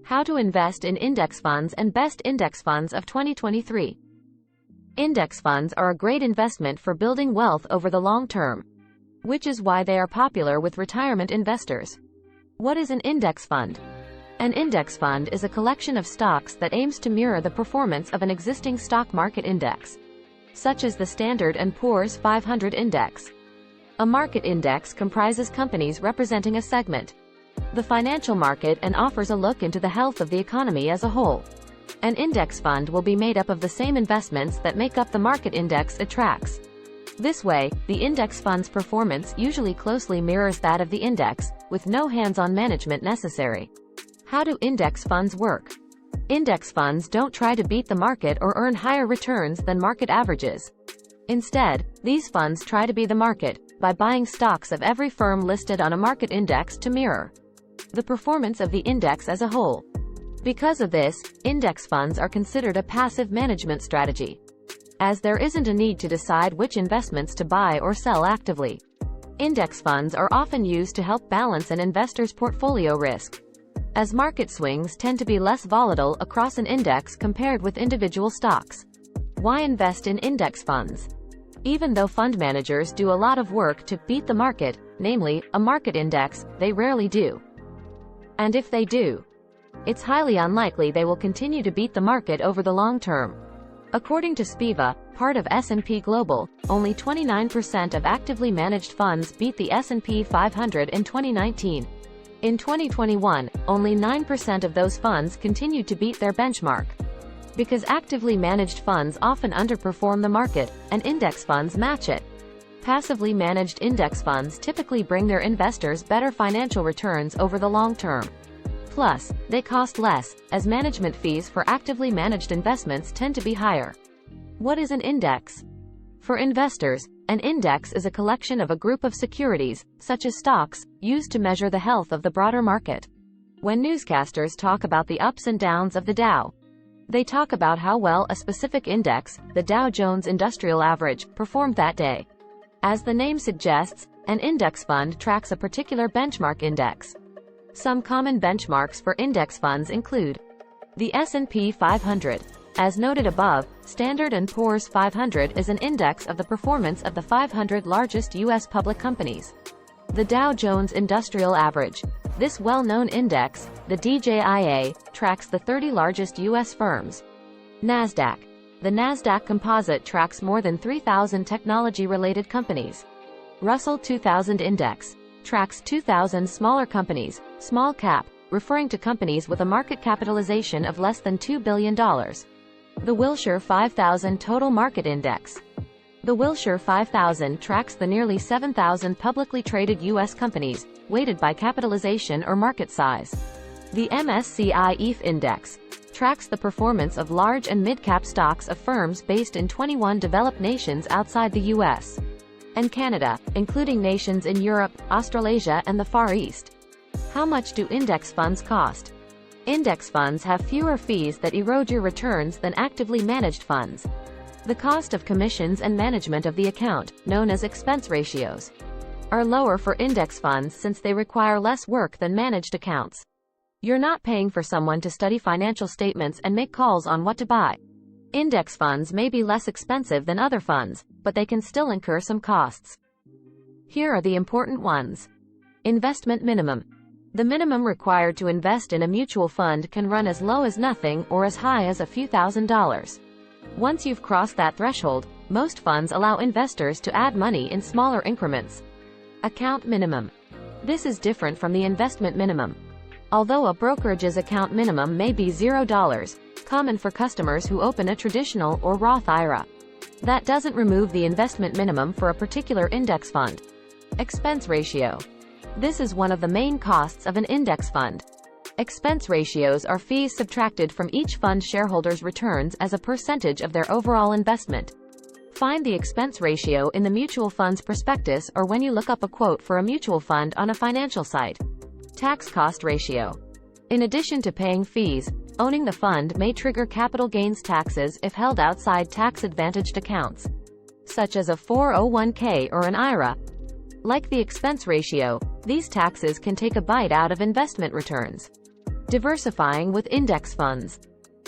How to invest in index funds and best index funds of 2023. Index funds are a great investment for building wealth over the long term, which is why they are popular with retirement investors. What is an index fund? An index fund is a collection of stocks that aims to mirror the performance of an existing stock market index, such as the Standard & Poor's 500 index. A market index comprises companies representing a segment, the financial market, and offers a look into the health of the economy as a whole. An index fund will be made up of the same investments that make up the market index it tracks. This way, the index fund's performance usually closely mirrors that of the index, with no hands-on management necessary. How do index funds work? Index funds don't try to beat the market or earn higher returns than market averages. Instead, these funds try to be the market, by buying stocks of every firm listed on a market index to mirror the performance of the index as a whole. Because of this, index funds are considered a passive management strategy, as there isn't a need to decide which investments to buy or sell actively. Index funds are often used to help balance an investor's portfolio risk, as market swings tend to be less volatile across an index compared with individual stocks. Why invest in index funds? Even though fund managers do a lot of work to beat the market, namely, a market index, they rarely do. And if they do, it's highly unlikely they will continue to beat the market over the long term. According to Spiva, part of S&P Global, only 29% of actively managed funds beat the S&P 500 in 2019. In 2021, only 9% of those funds continued to beat their benchmark. Because actively managed funds often underperform the market, and index funds match it. Passively managed index funds typically bring their investors better financial returns over the long term. Plus, they cost less, as management fees for actively managed investments tend to be higher. What is an index? For investors, an index is a collection of a group of securities, such as stocks, used to measure the health of the broader market. When newscasters talk about the ups and downs of the Dow, they talk about how well a specific index, the Dow Jones Industrial Average, performed that day. As the name suggests, an index fund tracks a particular benchmark index. Some common benchmarks for index funds include the S&P 500. As noted above, Standard & Poor's 500 is an index of the performance of the 500 largest U.S. public companies. The Dow Jones Industrial Average. This well-known index, the DJIA, tracks the 30 largest U.S. firms. NASDAQ. The NASDAQ Composite tracks more than 3,000 technology-related companies. Russell 2000 Index tracks 2,000 smaller companies, small cap, referring to companies with a market capitalization of less than $2 billion. The Wilshire 5000 Total Market Index. The Wilshire 5000 tracks the nearly 7,000 publicly traded U.S. companies, weighted by capitalization or market size. The MSCI EAFE Index tracks the performance of large and mid-cap stocks of firms based in 21 developed nations outside the U.S. and Canada, including nations in Europe, Australasia, and the Far East. How much do index funds cost? Index funds have fewer fees that erode your returns than actively managed funds. The cost of commissions and management of the account, known as expense ratios, are lower for index funds since they require less work than managed accounts. You're not paying for someone to study financial statements and make calls on what to buy. Index funds may be less expensive than other funds, but they can still incur some costs. Here are the important ones. Investment minimum. The minimum required to invest in a mutual fund can run as low as nothing or as high as a few $1,000s. Once you've crossed that threshold, most funds allow investors to add money in smaller increments. Account minimum. This is different from the investment minimum. Although a brokerage's account minimum may be $0, common for customers who open a traditional or Roth IRA, that doesn't remove the investment minimum for a particular index fund. Expense ratio. This is one of the main costs of an index fund. Expense ratios are fees subtracted from each fund shareholder's returns as a percentage of their overall investment. Find the expense ratio in the mutual fund's prospectus or when you look up a quote for a mutual fund on a financial site. Tax cost ratio. In addition to paying fees, owning the fund may trigger capital gains taxes if held outside tax-advantaged accounts, such as a 401k or an IRA. Like the expense ratio, these taxes can take a bite out of investment returns. Diversifying with index funds.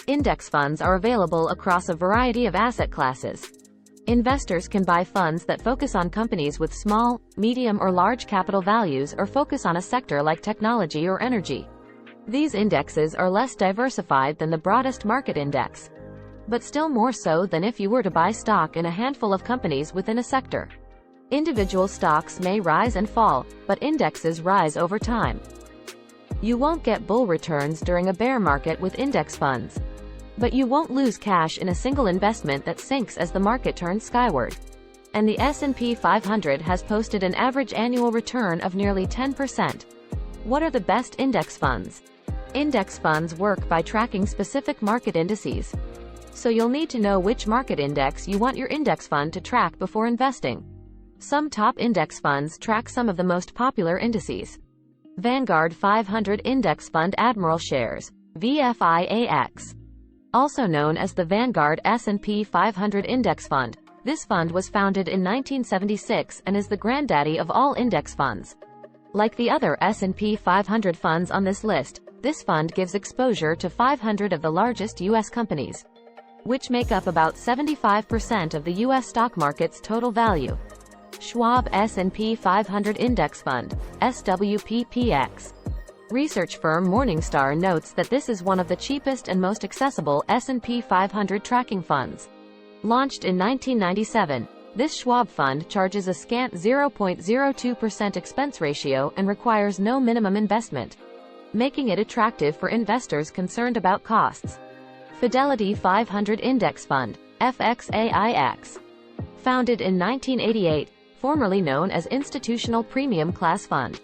Index funds are available across a variety of asset classes. Investors can buy funds that focus on companies with small, medium or large capital values or focus on a sector like technology or energy. These indexes are less diversified than the broadest market index, but still more so than if you were to buy stock in a handful of companies within a sector. Individual stocks may rise and fall, but indexes rise over time. You won't get bull returns during a bear market with index funds, but you won't lose cash in a single investment that sinks as the market turns skyward. And the S&P 500 has posted an average annual return of nearly 10%. What are the best index funds? Index funds work by tracking specific market indices. So you'll need to know which market index you want your index fund to track before investing. Some top index funds track some of the most popular indices. Vanguard 500 Index Fund Admiral Shares, VFIAX. Also known as the Vanguard S&P 500 Index Fund, this fund was founded in 1976 and is the granddaddy of all index funds. Like the other S&P 500 funds on this list, this fund gives exposure to 500 of the largest U.S. companies, which make up about 75% of the U.S. stock market's total value. Schwab S&P 500 Index Fund, SWPPX. Research firm Morningstar notes that this is one of the cheapest and most accessible S&P 500 tracking funds. Launched in 1997, this Schwab fund charges a scant 0.02% expense ratio and requires no minimum investment, making it attractive for investors concerned about costs. Fidelity 500 Index Fund, FXAIX. Founded in 1988, formerly known as Institutional Premium Class Fund.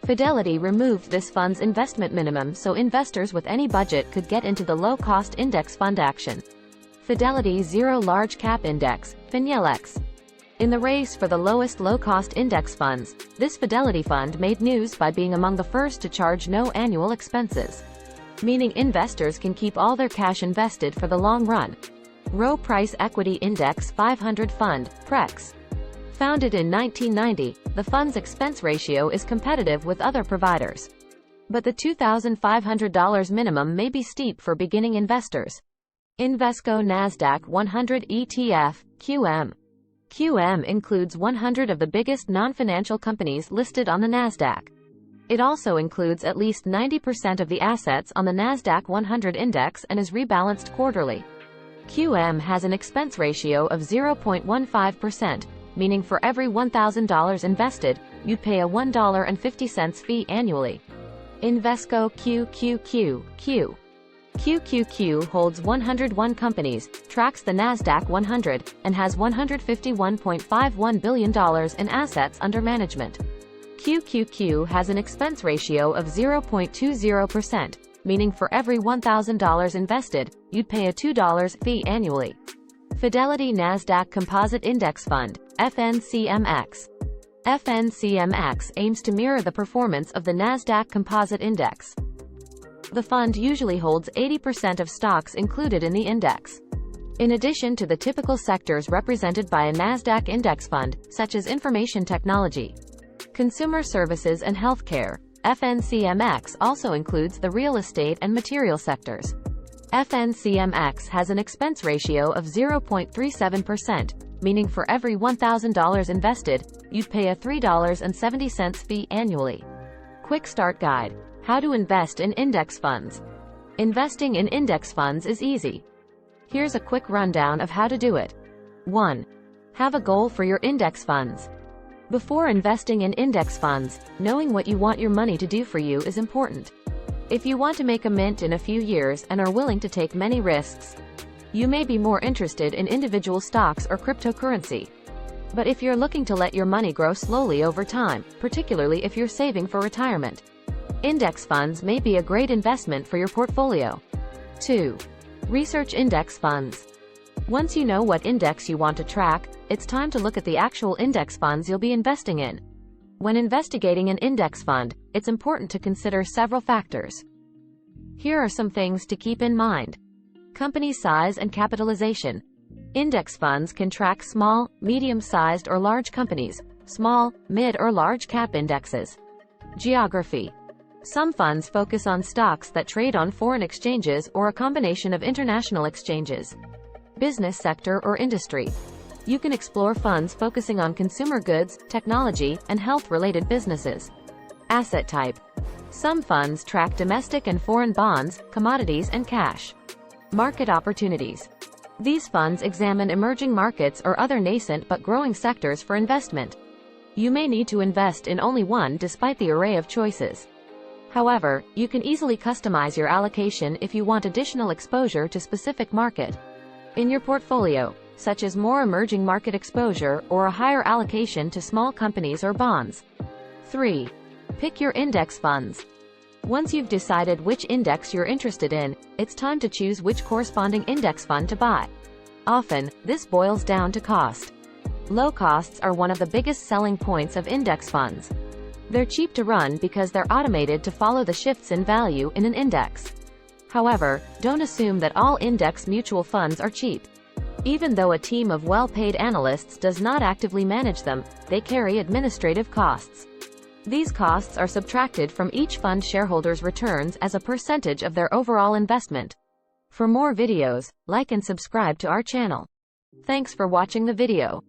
Fidelity removed this fund's investment minimum so investors with any budget could get into the low-cost index fund action. Fidelity Zero Large Cap Index, FINYLX. In the race for the lowest low-cost index funds, this Fidelity fund made news by being among the first to charge no annual expenses, meaning investors can keep all their cash invested for the long run. Rowe Price Equity Index 500 Fund, PREX. Founded in 1990, the fund's expense ratio is competitive with other providers, but the $2,500 minimum may be steep for beginning investors. Invesco NASDAQ 100 ETF, QM. QM includes 100 of the biggest non-financial companies listed on the NASDAQ. It also includes at least 90% of the assets on the NASDAQ 100 index and is rebalanced quarterly. QM has an expense ratio of 0.15%, meaning for every $1,000 invested, you'd pay a $1.50 fee annually. Invesco QQQ. QQQ holds 101 companies, tracks the NASDAQ 100, and has $151.51 billion in assets under management. QQQ has an expense ratio of 0.20%, meaning for every $1,000 invested, you'd pay a $2 fee annually. Fidelity NASDAQ Composite Index Fund, FNCMX. FNCMX aims to mirror the performance of the NASDAQ Composite Index. The fund usually holds 80% of stocks included in the index. In addition to the typical sectors represented by a NASDAQ index fund, such as information technology, consumer services and healthcare, FNCMX also includes the real estate and material sectors. FNCMX has an expense ratio of 0.37%, meaning for every $1,000 invested, you'd pay a $3.70 fee annually. Quick Start Guide. How to invest in index funds. Investing in index funds is easy. Here's a quick rundown of how to do it. 1. Have a goal for your index funds. Before investing in index funds, knowing what you want your money to do for you is important. If you want to make a mint in a few years and are willing to take many risks, you may be more interested in individual stocks or cryptocurrency. But if you're looking to let your money grow slowly over time, particularly if you're saving for retirement, index funds may be a great investment for your portfolio. 2. Research index funds. Once you know what index you want to track, it's time to look at the actual index funds you'll be investing in. When investigating an index fund, it's important to consider several factors. Here are some things to keep in mind. Company size and capitalization. Index funds can track small, medium-sized or large companies, small, mid or large cap indexes. Geography. Some funds focus on stocks that trade on foreign exchanges or a combination of international exchanges. Business sector or industry. You can explore funds focusing on consumer goods, technology, and health-related businesses. Asset type. Some funds track domestic and foreign bonds, commodities, and cash. Market opportunities. These funds examine emerging markets or other nascent but growing sectors for investment. You may need to invest in only one despite the array of choices. However, you can easily customize your allocation if you want additional exposure to specific market in your portfolio, such as more emerging market exposure or a higher allocation to small companies or bonds. 3. Pick your index funds. Once you've decided which index you're interested in, it's time to choose which corresponding index fund to buy. Often, this boils down to cost. Low costs are one of the biggest selling points of index funds. They're cheap to run because they're automated to follow the shifts in value in an index. However, don't assume that all index mutual funds are cheap. Even though a team of well-paid analysts does not actively manage them, they carry administrative costs. These costs are subtracted from each fund shareholders' returns as a percentage of their overall investment. For more videos, like and subscribe to our channel. Thanks for watching the video.